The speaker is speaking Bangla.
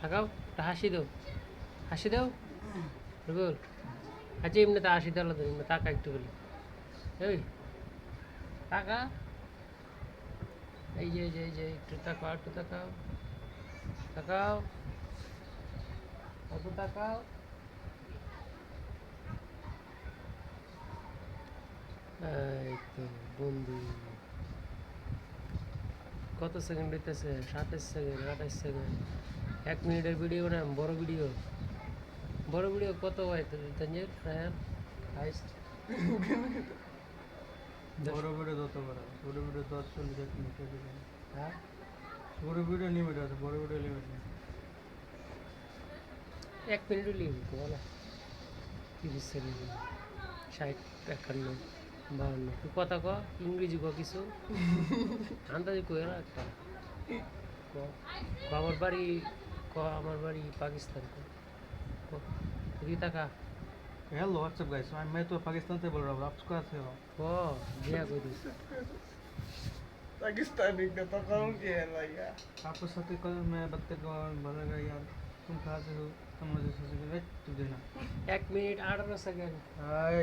তাকাও একটা হাসি দাও রুবুল আচ্ছা এমনি তা হাসি দাও তো এমনি তাকা একটু বলি এই তাকা এই যে একটু তাকাও তাকাও একটু তাকাও এই তো বন্ধু কত সেকেন্ড হইতেছে 27 সেকেন্ড 28 সেকেন্ড 1 মিনিটের ভিডিও না বড় ভিডিও কত হয় তানজির রায়ান হাইস্ট বড় ভিডিও যত বড় ছোট ভিডিও 10-40 মিনিট হ্যাঁ ছোট ভিডিও লিমিট আছে বড় ভিডিও লিমিট নেই 1 মিনিট লিমিট বলো 30 সেকেন্ড 60 51 52 তুই কথা ক ইংরেজি ক কিছু আন্দাজে কই না একটা ক আমার বাড়ি পাকিস্তান ক তুই টাকা हेलो व्हाट्सअप गाइस मैं तो पाकिस्तान से बोल रहा हूँ आप कहाँ से हो ক দিয়া কই দিস पाकिस्तानी का तो कौन किया है भैया आपके साथ कल मैं बात करके बोलेगा यार तुम कहाँ से हो तुम मुझे सोचेगा तुम देना 1 মিনিট 18 সেকেন্ड हाय